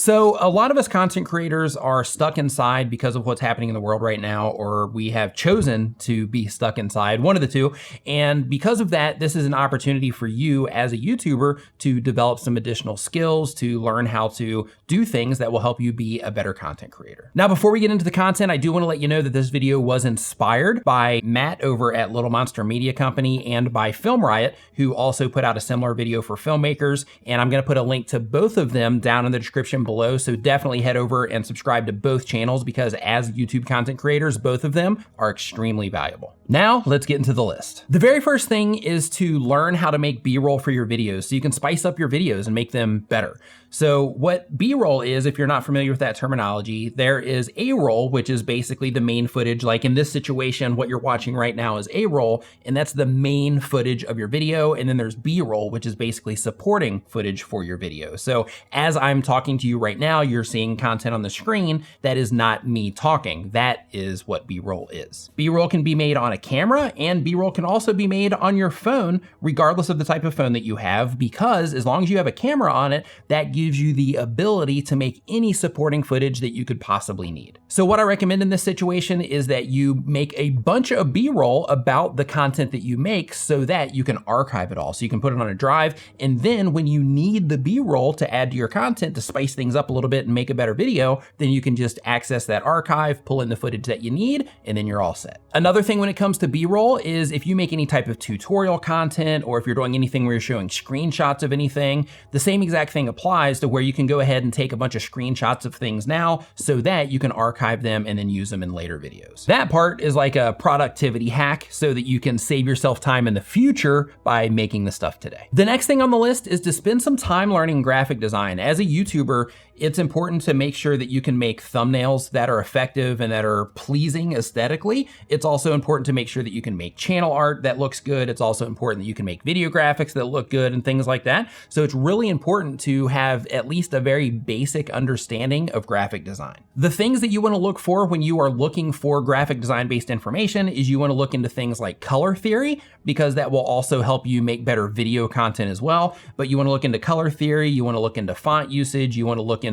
So a lot of us content creators are stuck inside because of what's happening in the world right now, or we have chosen to be stuck inside, one of the two. And because of that, this is an opportunity for you as a YouTuber to develop some additional skills, to learn how to do things that will help you be a better content creator. Now, before we get into the content, I do want to let you know that this video was inspired by Matt over at Little Monster Media Company and by Film Riot, who also put out a similar video for filmmakers. And I'm going to put a link to both of them down in the description below. So definitely head over and subscribe to both channels, because as YouTube content creators, both of them are extremely valuable. Now let's get into the list. The very first thing is to learn how to make B-roll for your videos so you can spice up your videos and make them better. So what B-roll is, if you're not familiar with that terminology, there is A-roll, which is basically the main footage. Like in this situation, what you're watching right now is A-roll, and that's the main footage of your video. And then there's B-roll, which is basically supporting footage for your video. So as I'm talking to you right now, you're seeing content on the screen that is not me talking. That is what B-roll is. B-roll can be made on a camera, and B-roll can also be made on your phone, regardless of the type of phone that you have, because as long as you have a camera on it, that gives you the ability to make any supporting footage that you could possibly need. So what I recommend in this situation is that you make a bunch of B-roll about the content that you make so that you can archive it all. So you can put it on a drive, and then when you need the B-roll to add to your content to spice things up a little bit and make a better video, then you can just access that archive, pull in the footage that you need, and then you're all set. Another thing when it comes to B-roll is if you make any type of tutorial content, or if you're doing anything where you're showing screenshots of anything, the same exact thing applies to where you can go ahead and take a bunch of screenshots of things now so that you can archive them and then use them in later videos. That part is like a productivity hack so that you can save yourself time in the future by making the stuff today. The next thing on the list is to spend some time learning graphic design. As a YouTuber, it's important to make sure that you can make thumbnails that are effective and that are pleasing aesthetically. It's also important to make sure that you can make channel art that looks good. It's also important that you can make video graphics that look good and things like that. So it's really important to have at least a very basic understanding of graphic design. The things that you want to look for when you are looking for graphic design based information is you want to look into things like color theory, because that will also help you make better video content as well. But you want to look into color theory, you want to look into font usage, you want to look into,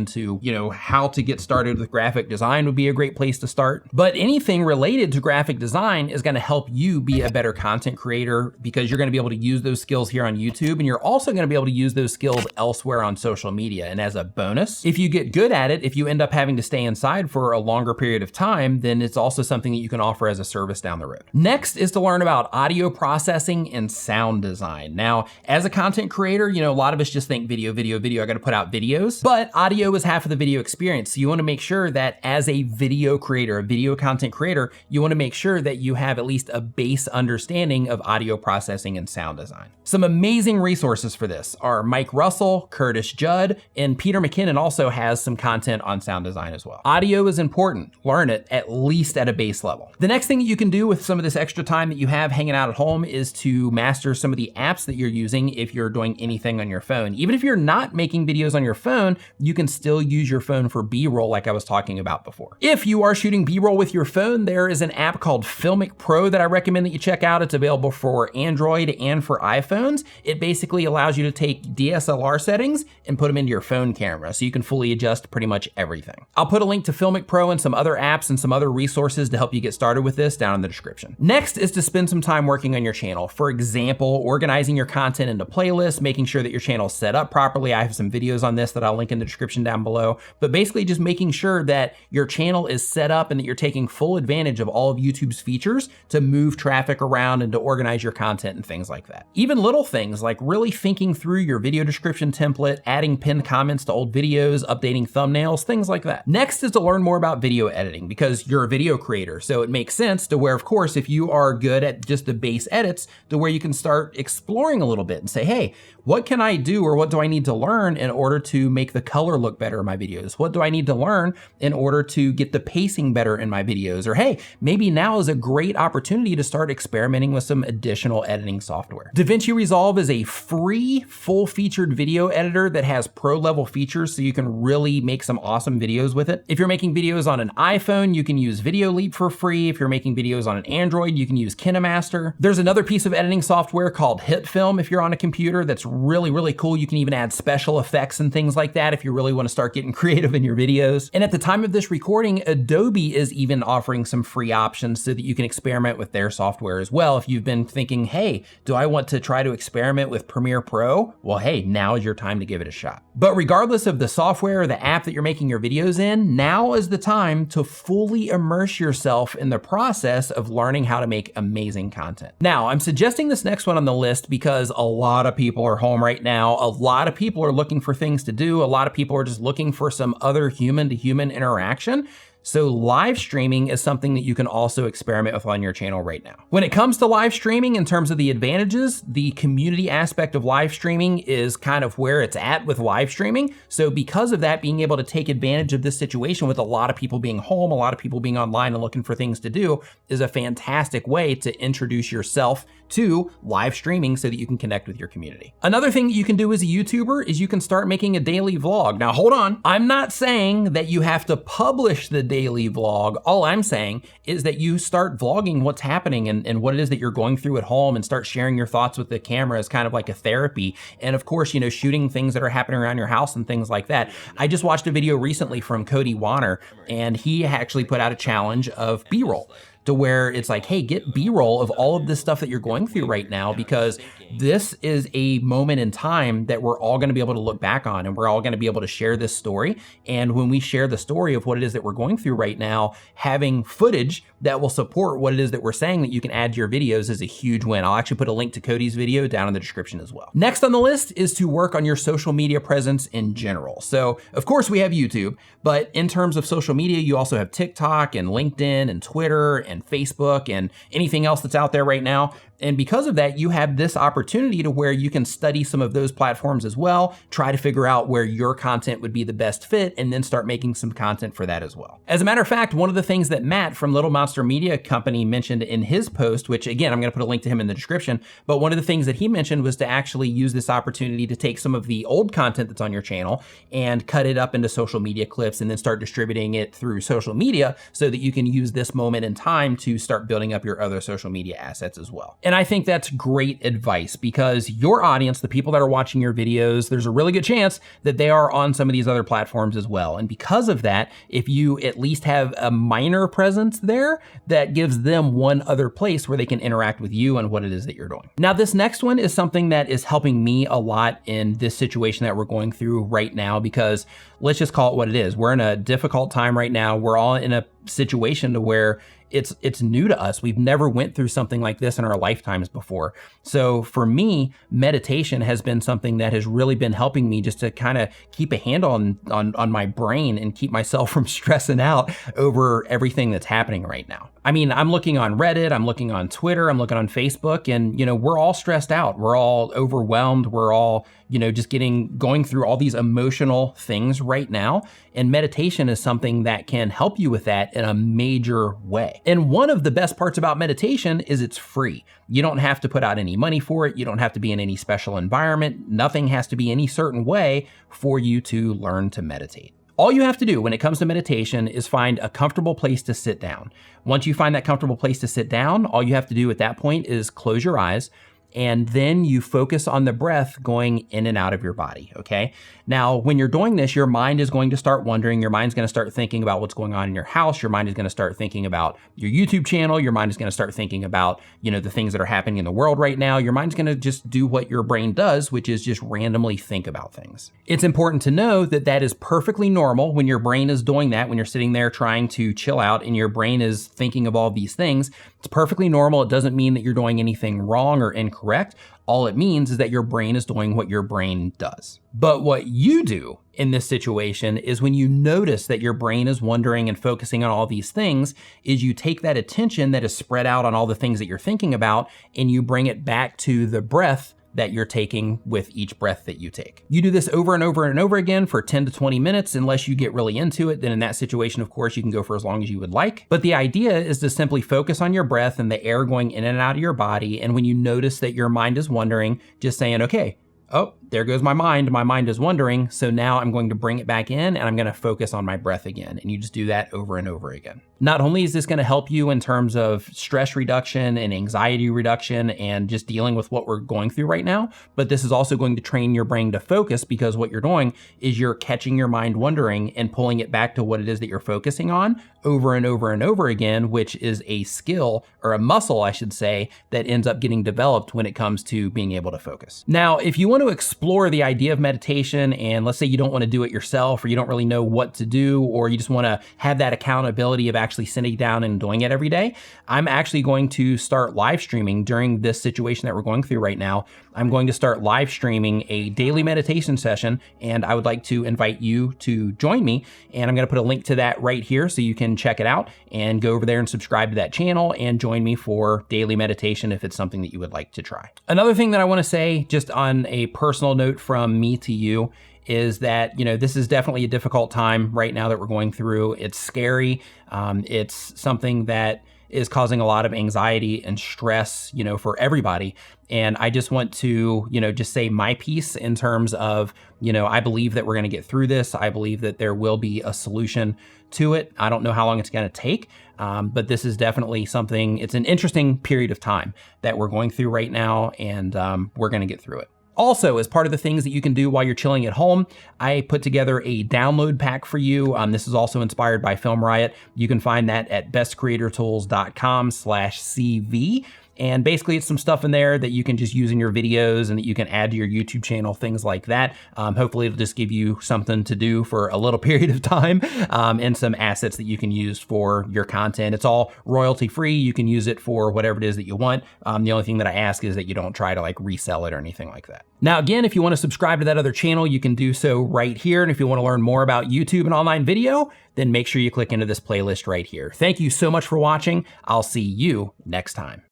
how to get started with graphic design would be a great place to start. But anything related to graphic design is going to help you be a better content creator, because you're going to be able to use those skills here on YouTube, and you're also going to be able to use those skills elsewhere on social media. And as a bonus, if you get good at it, if you end up having to stay inside for a longer period of time, then it's also something that you can offer as a service down the road. Next is to learn about audio processing and sound design. Now, as a content creator, a lot of us just think video, I got to put out videos, but audio is half of the video experience. So you want to make sure that as a video creator, a video content creator, you want to make sure that you have at least a base understanding of audio processing and sound design. Some amazing resources for this are Mike Russell, Curtis Judd, and Peter McKinnon also has some content on sound design as well. Audio is important. Learn it at least at a base level. The next thing that you can do with some of this extra time that you have hanging out at home is to master some of the apps that you're using if you're doing anything on your phone. Even if you're not making videos on your phone, you can still use your phone for B-roll like I was talking about before. If you are shooting B-roll with your phone, there is an app called Filmic Pro that I recommend that you check out. It's available for Android and for iPhones. It basically allows you to take DSLR settings and put them into your phone camera, so you can fully adjust pretty much everything. I'll put a link to Filmic Pro and some other apps and some other resources to help you get started with this down in the description. Next is to spend some time working on your channel. For example, organizing your content into playlists, making sure that your channel is set up properly. I have some videos on this that I'll link in the description down below, but basically just making sure that your channel is set up and that you're taking full advantage of all of YouTube's features to move traffic around and to organize your content and things like that. Even little things like really thinking through your video description template, adding pinned comments to old videos, updating thumbnails, things like that. Next is to learn more about video editing, because you're a video creator. So it makes sense to where, of course, if you are good at just the base edits, to where you can start exploring a little bit and say, hey, what can I do, or what do I need to learn in order to make the color look better in my videos? What do I need to learn in order to get the pacing better in my videos? Or hey, maybe now is a great opportunity to start experimenting with some additional editing software. DaVinci Resolve is a free, full-featured video editor that has has pro level features so you can really make some awesome videos with it. If you're making videos on an iPhone, you can use Video Leap for free. If you're making videos on an Android, you can use KineMaster. There's another piece of editing software called HitFilm if you're on a computer that's really, really cool. You can even add special effects and things like that if you really want to start getting creative in your videos. And at the time of this recording, Adobe is even offering some free options so that you can experiment with their software as well. If you've been thinking, hey, do I want to try to experiment with Premiere Pro? Well, hey, now is your time to give it a shot. But regardless of the software or the app that you're making your videos in, now is the time to fully immerse yourself in the process of learning how to make amazing content. Now, I'm suggesting this next one on the list because a lot of people are home right now. A lot of people are looking for things to do. A lot of people are just looking for some other human to human interaction. So live streaming is something that you can also experiment with on your channel right now. When it comes to live streaming, in terms of the advantages, the community aspect of live streaming is kind of where it's at with live streaming. So because of that, being able to take advantage of this situation with a lot of people being home, a lot of people being online and looking for things to do is a fantastic way to introduce yourself to live streaming so that you can connect with your community. Another thing that you can do as a YouTuber is you can start making a daily vlog. Now, hold on. I'm not saying that you have to publish the daily vlog. All I'm saying is that you start vlogging what's happening and what it is that you're going through at home and start sharing your thoughts with the camera as kind of like a therapy. And of course, you know, shooting things that are happening around your house and things like that. I just watched a video recently from Cody Warner, and he actually put out a challenge of B-roll, to where it's like, hey, get B-roll of all of this stuff that you're going through right now, because this is a moment in time that we're all gonna be able to look back on, and we're all gonna be able to share this story. And when we share the story of what it is that we're going through right now, having footage that will support what it is that we're saying that you can add to your videos is a huge win. I'll actually put a link to Cody's video down in the description as well. Next on the list is to work on your social media presence in general. So of course we have YouTube, but in terms of social media, you also have TikTok and LinkedIn and Twitter and Facebook and anything else that's out there right now. And because of that, you have this opportunity to where you can study some of those platforms as well, try to figure out where your content would be the best fit, and then start making some content for that as well. As a matter of fact, one of the things that Matt from Little Monster Media Company mentioned in his post, which again, I'm gonna put a link to him in the description, but one of the things that he mentioned was to actually use this opportunity to take some of the old content that's on your channel and cut it up into social media clips and then start distributing it through social media so that you can use this moment in time to start building up your other social media assets as well. And I think that's great advice, because your audience, the people that are watching your videos, there's a really good chance that they are on some of these other platforms as well. And because of that, if you at least have a minor presence there, that gives them one other place where they can interact with you and what it is that you're doing. Now, this next one is something that is helping me a lot in this situation that we're going through right now, because let's just call it what it is. We're in a difficult time right now. We're all in a situation to where it's new to us. We've never went through something like this in our lifetimes before. So for me, meditation has been something that has really been helping me just to kind of keep a handle on my brain and keep myself from stressing out over everything that's happening right now. I mean, I'm looking on Reddit, I'm looking on Twitter, I'm looking on Facebook, and, you know, we're all stressed out. We're all overwhelmed. We're all, you know, just going through all these emotional things right now. And meditation is something that can help you with that in a major way. And one of the best parts about meditation is it's free. You don't have to put out any money for it. You don't have to be in any special environment. Nothing has to be any certain way for you to learn to meditate. All you have to do when it comes to meditation is find a comfortable place to sit down. Once you find that comfortable place to sit down, all you have to do at that point is close your eyes, and then you focus on the breath going in and out of your body, okay? Now, when you're doing this, your mind is going to start wandering. Your mind's gonna start thinking about what's going on in your house. Your mind is gonna start thinking about your YouTube channel. Your mind is gonna start thinking about, you know, the things that are happening in the world right now. Your mind's gonna just do what your brain does, which is just randomly think about things. It's important to know that that is perfectly normal when your brain is doing that, when you're sitting there trying to chill out and your brain is thinking of all these things. It's perfectly normal. It doesn't mean that you're doing anything wrong or incorrect. All it means is that your brain is doing what your brain does. But what you do in this situation is when you notice that your brain is wondering and focusing on all these things, is you take that attention that is spread out on all the things that you're thinking about and you bring it back to the breath that you're taking with each breath that you take. You do this over and over and over again for 10 to 20 minutes, unless you get really into it. Then in that situation, of course, you can go for as long as you would like. But the idea is to simply focus on your breath and the air going in and out of your body. And when you notice that your mind is wandering, just saying, okay, oh, there goes my mind. My mind is wandering. So now I'm going to bring it back in and I'm going to focus on my breath again. And you just do that over and over again. Not only is this going to help you in terms of stress reduction and anxiety reduction and just dealing with what we're going through right now, but this is also going to train your brain to focus, because what you're doing is you're catching your mind wandering and pulling it back to what it is that you're focusing on over and over and over again, which is a skill, or a muscle, I should say, that ends up getting developed when it comes to being able to focus. Now, if you want to explore the idea of meditation, and let's say you don't want to do it yourself, or you don't really know what to do, or you just want to have that accountability of actually sitting down and doing it every day, I'm actually going to start live streaming during this situation that we're going through right now. I'm going to start live streaming a daily meditation session, and I would like to invite you to join me. And I'm going to put a link to that right here so you can check it out and go over there and subscribe to that channel and join me for daily meditation if it's something that you would like to try. Another thing that I want to say, just on a personal note from me to you, is that, this is definitely a difficult time right now that we're going through. It's scary. It's something that is causing a lot of anxiety and stress, for everybody. And I just want to, just say my piece in terms of, I believe that we're going to get through this. I believe that there will be a solution to it. I don't know how long it's going to take, but this is definitely something, it's an interesting period of time that we're going through right now, and we're going to get through it. Also, as part of the things that you can do while you're chilling at home, I put together a download pack for you. This is also inspired by Film Riot. You can find that at bestcreatortools.com/CV. And basically it's some stuff in there that you can just use in your videos and that you can add to your YouTube channel, things like that. Hopefully it'll just give you something to do for a little period of time, and some assets that you can use for your content. It's all royalty free. You can use it for whatever it is that you want. The only thing that I ask is that you don't try to resell it or anything like that. Now, again, if you want to subscribe to that other channel, you can do so right here. And if you want to learn more about YouTube and online video, then make sure you click into this playlist right here. Thank you so much for watching. I'll see you next time.